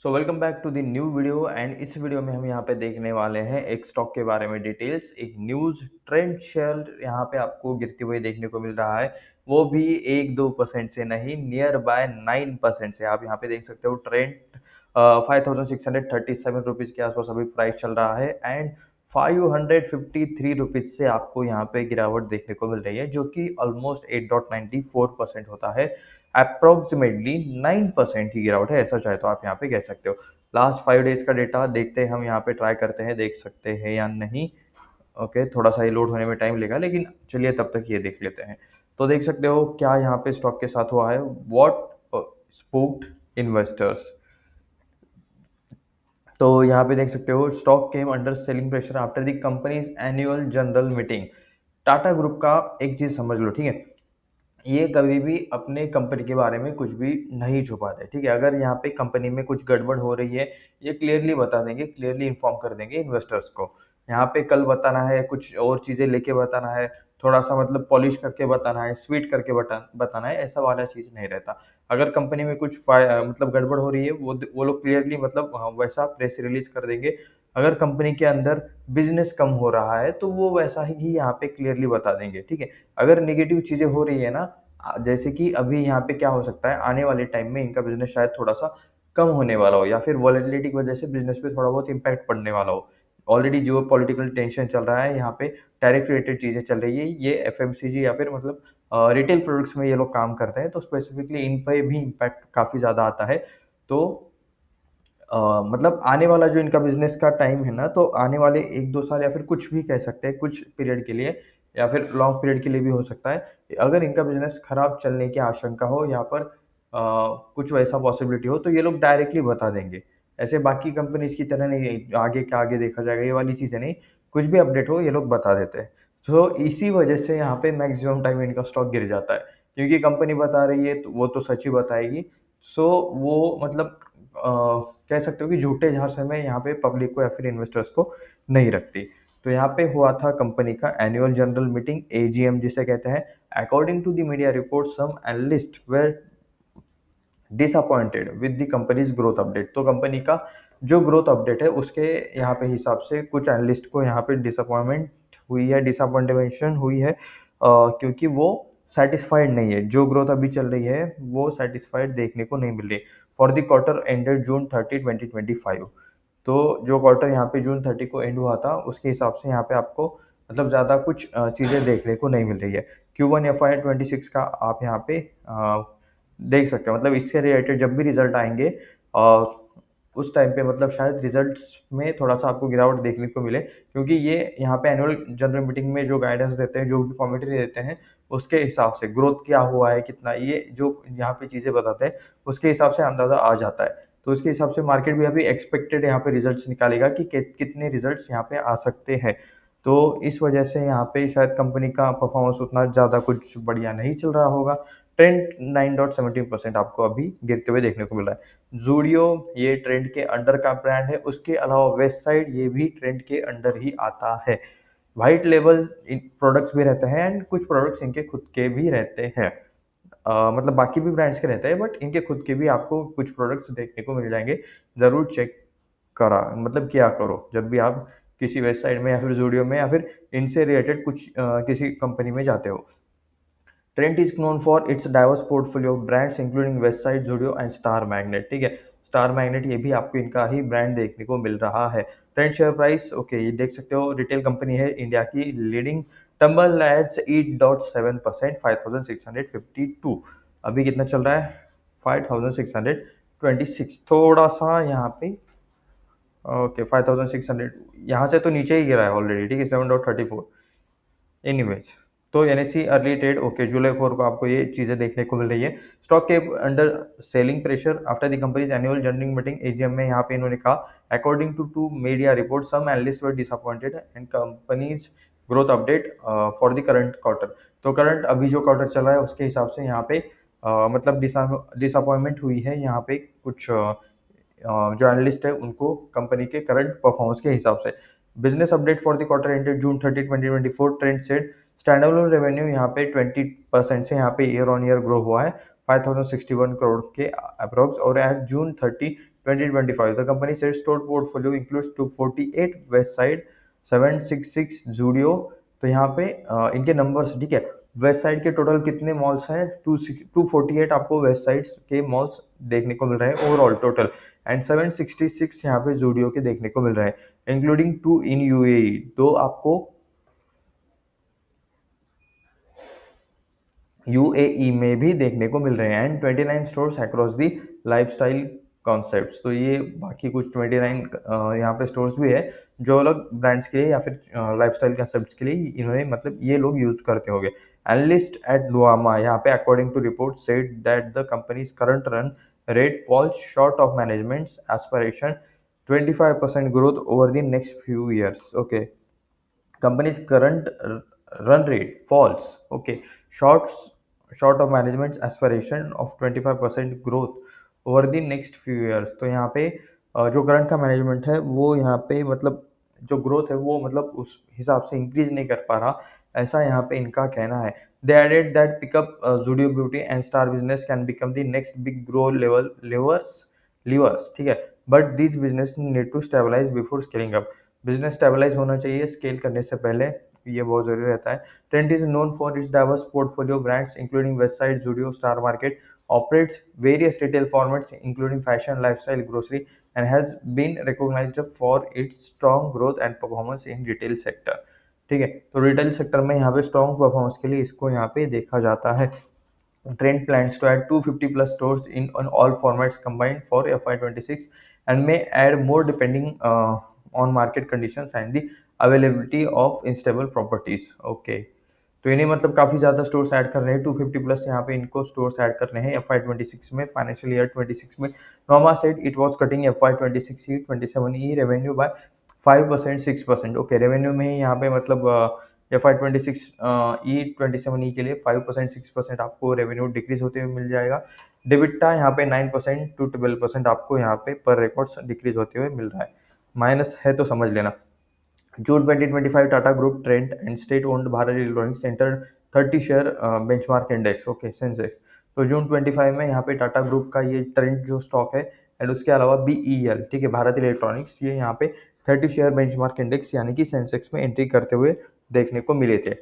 So welcome back to the new video and इस video में हम यहाँ पे देखने वाले हैं एक स्टॉक के बारे में डिटेल्स। एक न्यूज़ ट्रेंड शेयर यहाँ पे आपको गिरती हुई देखने को मिल रहा है, वो भी 1-2% से नहीं, नियर बाय 9% से। आप यहाँ पे देख सकते हो ट्रेंड 5637 रुपीज़ के आसपास अभी प्राइस चल रहा है एंड 553 रुपीज़ से आपको यहाँ पे गिरावट देखने को मिल रही है, जो कि ऑलमोस्ट 8.94% होता है। अप्रोक्सीमेटली 9% की गिरावट है, ऐसा चाहे तो आप यहाँ पे कह सकते हो। लास्ट 5 डेज का डेटा देखते हैं हम, यहाँ पे ट्राई करते हैं देख सकते हैं या नहीं। ओके, थोड़ा सा ये लोड होने में टाइम लेगा, लेकिन चलिए तब तक ये देख लेते हैं। तो देख सकते हो क्या यहाँ पे स्टॉक के साथ हुआ है। What spooked investors. तो यहाँ पे देख सकते हो stock came under selling pressure after the company's annual general meeting. Tata group का एक चीज समझ लो, ठीक है, ये कभी भी अपने कंपनी के बारे में कुछ भी नहीं छुपाते, ठीक है। अगर यहाँ पे कंपनी में कुछ गड़बड़ हो रही है, ये क्लियरली बता देंगे, क्लियरली इन्फॉर्म कर देंगे इन्वेस्टर्स को। यहाँ पे कल बताना है, कुछ और चीजें लेके बताना है, थोड़ा सा मतलब पॉलिश करके बताना है, स्वीट करके बताना है, ऐसा वाला चीज नहीं रहता। अगर कंपनी में कुछ मतलब गड़बड़ हो रही है, वो लोग क्लियरली मतलब वैसा प्रेस रिलीज कर देंगे। अगर कंपनी के अंदर बिजनेस कम हो रहा है तो वो वैसा ही यहाँ पे क्लियरली बता देंगे, ठीक है। अगर नेगेटिव चीजें हो रही है ना, जैसे कि अभी यहाँ पे क्या हो सकता है, आने वाले टाइम में इनका बिजनेस शायद थोड़ा सा कम होने वाला हो, या फिर वॉलेटिलिटी की वजह से बिजनेस पे थोड़ा बहुत इम्पैक्ट पड़ने वाला हो। ऑलरेडी जो पॉलिटिकल टेंशन चल रहा है, यहाँ पे टैरिफ रिलेटेड चीजें चल रही है, ये एफएमसीजी या फिर मतलब रिटेल प्रोडक्ट्स में ये लोग काम करते हैं, तो स्पेसिफिकली इन पे भी इम्पैक्ट काफी ज्यादा आता है। तो मतलब आने वाला जो इनका बिजनेस का टाइम है ना, तो आने वाले 1-2 साल या फिर कुछ भी कह सकते हैं, कुछ पीरियड के लिए या फिर लॉन्ग पीरियड के लिए भी हो सकता है। अगर इनका बिजनेस खराब चलने की आशंका हो, यहाँ पर कुछ वैसा पॉसिबिलिटी हो, तो ये लोग डायरेक्टली बता देंगे। ऐसे बाकी कंपनीज की तरह नहीं, आगे का आगे देखा जाएगा, ये वाली चीज़ें नहीं। कुछ भी अपडेट हो ये लोग बता देते हैं। तो इसी वजह से यहाँ पे मैक्सिमम टाइम इनका स्टॉक गिर जाता है, क्योंकि कंपनी बता रही है तो वो तो सच ही बताएगी। सो वो मतलब कह सकते हो कि झूठे झांसे में यहाँ पे पब्लिक को या फिर इन्वेस्टर्स को नहीं रखती। तो यहाँ पे हुआ था कंपनी का एनुअल जनरल मीटिंग, एजीएम जिसे कहते हैं। According to the media report, some analyst were disappointed with the company's growth update. तो कंपनी का जो ग्रोथ अपडेट है उसके यहाँ पे हिसाब से कुछ एनालिस्ट को यहाँ पे डिसअपॉइंटमेंट हुई है, डिसअपॉइंटमेंट हुई है, क्योंकि वो सेटिस्फाइड नहीं है। जो ग्रोथ अभी चल रही है वो सेटिस्फाइड देखने को नहीं मिल रही फॉर द क्वार्टर एंडेड जून 30, 2025। तो जो क्वार्टर यहाँ पे जून 30 को एंड हुआ था, उसके हिसाब से यहाँ पे आपको मतलब ज़्यादा कुछ चीज़ें देखने को नहीं मिल रही है। Q1 FY26 का आप यहाँ पे देख सकते हो, मतलब इससे रिलेटेड जब भी रिजल्ट आएंगे उस टाइम पे मतलब शायद रिजल्ट्स में थोड़ा सा आपको गिरावट देखने को मिले, क्योंकि ये यहाँ पे एनुअल जनरल मीटिंग में जो गाइडेंस देते हैं, जो भी कमेंट्री देते हैं, उसके हिसाब से ग्रोथ क्या हुआ है, कितना, ये जो यहाँ पे चीज़ें बताते हैं उसके हिसाब से अंदाज़ा आ जाता है। तो उसके हिसाब से मार्केट भी अभी एक्सपेक्टेड यहाँ पे रिजल्ट्स निकालेगा कि कितने रिजल्ट्स यहाँ पे आ सकते हैं। तो इस वजह से यहाँ पे शायद कंपनी का परफॉर्मेंस उतना ज़्यादा कुछ बढ़िया नहीं चल रहा होगा। ट्रेंड 9.17% आपको अभी गिरते हुए देखने को मिल रहा है। जूडियो ये ट्रेंड के अंडर का ब्रांड है, उसके अलावा वेस्ट साइड ये भी ट्रेंड के अंडर ही आता है। वाइट लेवल प्रोडक्ट्स भी रहते हैं एंड कुछ प्रोडक्ट्स इनके खुद के भी रहते हैं। मतलब बाकी भी ब्रांड्स के रहते हैं, बट इनके खुद के भी आपको कुछ प्रोडक्ट्स देखने को मिल जाएंगे। ज़रूर चेक करा मतलब किया करो जब भी आप किसी वेबसाइट में या फिर जूडियो में या फिर इनसे रिलेटेड कुछ किसी कंपनी में जाते हो। Trent is known for its diverse portfolio of brands including website, Zudio and star magnet, ठीक है। स्टार मैग्नेट ये भी आपको इनका ही ब्रांड देखने को मिल रहा है। ट्रेंट शेयर प्राइस, ओके, ये देख सकते हो, रिटेल कंपनी है, इंडिया की लीडिंग, टम्बल एज 8.7%, 5652। अभी कितना चल रहा है, 5626। थोड़ा सा यहाँ पे ओके 5600, यहाँ से तो नीचे ही गिरा है ऑलरेडी, ठीक है, 7.34। एनीवेज, तो एनएससी अर्ली ट्रेड, ओके, जुलाई 4 को आपको ये चीज़ें देखने को मिल रही है। स्टॉक के under selling pressure after the company's annual general meeting, AGM में यहाँ पे इन्होंने कहा according to media report, some analyst were disappointed and company's growth update for the current quarter. तो करंट अभी जो क्वार्टर चल रहा है उसके हिसाब से यहाँ पे मतलब डिसअपॉइंटमेंट हुई है यहाँ पे कुछ जो एनालिस्ट है उनको कंपनी के करंट परफॉर्मेंस के हिसाब से। Business update for the quarter ended June 30, 2024, trend set standalone revenue यहाँ पे 20% से यहाँ पे ईयर ऑन ईयर ग्रो हुआ है, 5061 करोड़ के अप्रोक्स, और as June 30, 2025. The company said store portfolio includes 248 Westside, 766 Zudio. तो यहाँ पे इनके नंबर्स, ठीक है, वेस्ट साइड के टोटल कितने मॉल्स हैं, 248 आपको वेस्ट साइड के मॉल्स देखने को मिल रहे हैं ओवरऑल टोटल, एंड 766 यहाँ पे जूडियो के देखने को मिल रहे हैं, इंक्लूडिंग 2 इन यूएई, दो आपको यूएई में भी देखने को मिल रहे हैं, and 29 stores across the lifestyle concepts. तो ये बाकी कुछ 29 यहाँ पे स्टोर्स भी है जो अलग ब्रांड्स के लिए या फिर लाइफस्टाइल कॉन्सेप्ट्स के लिए इन्होंने मतलब ये लोग यूज करते होंगे। एनालिस्ट एट लुआमा यहाँ पे according to report said that the company's current run rate falls short of management's aspiration 25% growth over the next few years. Okay, company's current run rate falls, okay, short short of management's aspiration of 25% growth over the next few years। तो यहाँ पे जो current का management है वो यहाँ पे मतलब जो ग्रोथ है वो मतलब उस हिसाब से इंक्रीज नहीं कर पा रहा, ऐसा यहाँ पे इनका कहना है। They added that pickup Zudio beauty and star business can become the next big grow level levers, ठीक है, but this business need to stabilise before scaling up. Business stabilise होना चाहिए स्केल करने से पहले, ये बहुत जरूरी रहता है। Trend is known for its diverse portfolio brands including Westside, Zudio, star market, operates various retail formats including fashion, lifestyle, grocery, and has been recognized for its strong growth and performance in retail sector। ठीक है, तो retail sector में यहाँ पे strong performance के लिए इसको यहाँ पे देखा जाता है। Trend plans to add 250 plus stores in on all formats combined for FY26 and may add more depending on market conditions and the availability of instable properties। Okay, तो इन्हें मतलब काफ़ी ज़्यादा स्टोर्स ऐड कर रहे हैं, 250 प्लस यहाँ पे इनको स्टोर्स ऐड करने हैं FY26 में, फाइनेंशियल ईयर 26 में। Nomura said it was cutting FY26 E 27 E revenue by 5% 6%। Okay, revenue में ही यहाँ पे मतलब FY26 ई 27 ई के लिए 5% 6% आपको रेवेन्यू डिक्रीज होते हुए मिल जाएगा। डिबिटा यहाँ पे 9% to 12% आपको यहाँ पे पर रिकॉर्ड्स डिक्रीज होते हुए मिल रहा है, माइनस है तो समझ लेना। जून 2025 Tata group trend and state owned Bharat electronics enter 30 share benchmark index, okay, Sensex. तो जून 25 में यहाँ पे टाटा ग्रुप का ये ट्रेंड जो स्टॉक है एंड उसके अलावा BEL, ठीक है, भारत इलेक्ट्रॉनिक्स, ये यहाँ पे 30 शेयर बेंचमार्क इंडेक्स यानी कि सेंसेक्स में एंट्री करते हुए देखने को मिले थे।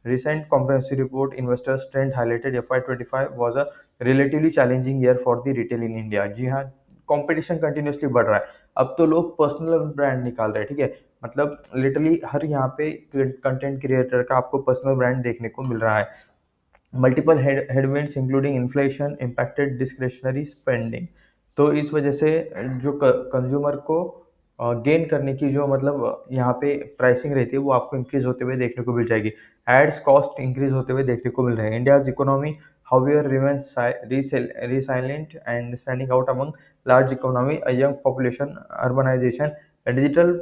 Recent comprehensive report investors trend highlighted FY25 was a relatively challenging year for the retail in India। जी हाँ, कंपटीशन कंटिन्यूसली बढ़ रहा है, अब तो लोग पर्सनल ब्रांड निकाल रहे हैं, ठीक है, मतलब लिटरली हर यहाँ पे कंटेंट क्रिएटर का आपको पर्सनल ब्रांड देखने को मिल रहा है। Multiple headwinds including inflation impacted discretionary spending. तो इस वजह से जो कंज्यूमर को गेन करने की जो मतलब यहाँ पे प्राइसिंग रहती है वो आपको इंक्रीज होते हुए देखने को मिल जाएगी। एड्स कॉस्ट इंक्रीज होते हुए देखने को मिल रहे हैं। India's economy however remains resilient and standing out among large economy, a young population, urbanization, and digital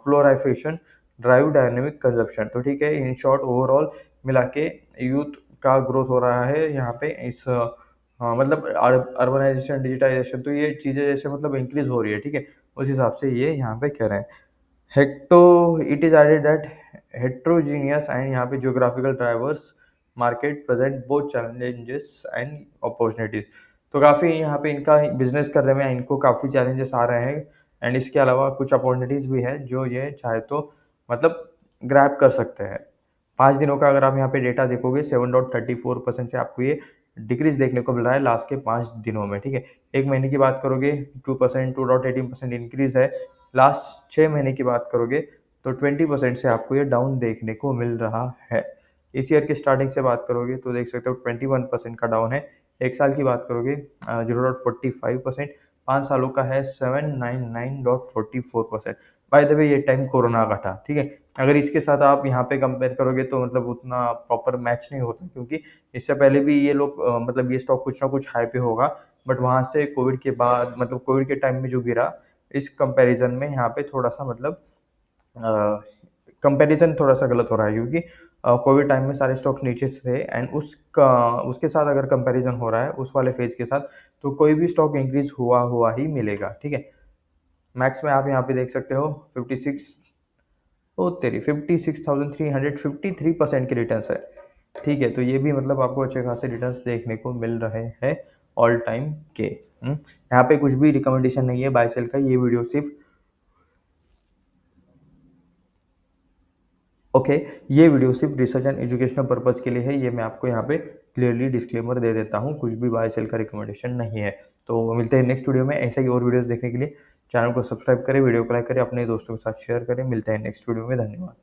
proliferation drive dynamic consumption. तो ठीक है, इन शॉर्ट ओवरऑल मिला के यूथ का ग्रोथ हो रहा है यहाँ पे इस मतलब अर्बनाइजेशन, डिजिटाइजेशन, तो ये चीज़ें जैसे मतलब इंक्रीज हो रही है, ठीक है, उस हिसाब से ये यहाँ पे कह रहे हैं। हेक्टो it is added that heterogeneous and यहाँ पे geographical drivers market present both challenges and opportunities. तो काफ़ी यहाँ पे इनका बिजनेस करने में इनको काफ़ी चैलेंजेस आ रहे हैं एंड इसके अलावा कुछ अपॉर्चुनिटीज़ भी है जो ये चाहे तो मतलब ग्रैब कर सकते हैं। 5 दिनों का अगर आप यहाँ पे डेटा देखोगे 7.34% से आपको ये डिक्रीज देखने को मिल रहा है लास्ट के 5 दिनों में, ठीक है। एक महीने की बात करोगे 2%, 2.18% इंक्रीज है। लास्ट 6 महीने की बात करोगे तो 20% से आपको ये डाउन देखने को मिल रहा है। इस ईयर के स्टार्टिंग से बात करोगे तो देख सकते हो 21% का डाउन है। एक साल की बात करोगे 0.45%, 5 सालों का है 799.44%। बाय द वे ये टाइम कोरोना का था, ठीक है। अगर इसके साथ आप यहाँ पे कंपेयर करोगे तो मतलब उतना प्रॉपर मैच नहीं होता, क्योंकि इससे पहले भी ये लोग मतलब ये स्टॉक कुछ ना कुछ हाई पे होगा, बट वहाँ से कोविड के बाद मतलब कोविड के टाइम में जो गिरा, इस कंपैरिजन में यहाँ पे थोड़ा सा मतलब कंपैरिजन थोड़ा सा गलत हो रहा है, क्योंकि कोविड टाइम में सारे स्टॉक नीचे थे एंड उसके साथ अगर कंपैरिजन हो रहा है उस वाले फेज के साथ, तो कोई भी स्टॉक इंक्रीज हुआ हुआ ही मिलेगा, ठीक है। मैक्स में आप यहाँ पे देख सकते हो 56, ओ तेरी 56,353% की रिटर्न्स है, ठीक है। तो ये भी मतलब आपको अच्छे खासे रिटर्न्स देखने को मिल रहे हैं ऑल टाइम के। यहाँ पे कुछ भी रिकमेंडेशन नहीं है बाय सेल का, ये वीडियो सिर्फ ओके ये वीडियो सिर्फ रिसर्च एंड एजुकेशनल पर्पज़ के लिए है, ये मैं आपको यहाँ पे क्लियरली डिस्क्लेमर दे देता हूँ, कुछ भी बाय सेल का रिकमेंडेशन नहीं है। तो मिलते हैं नेक्स्ट वीडियो में, ऐसे ही और वीडियोस देखने के लिए चैनल को सब्सक्राइब करें, वीडियो को लाइक करें, अपने दोस्तों के साथ शेयर करें। मिलते हैं नेक्स्ट वीडियो में, धन्यवाद।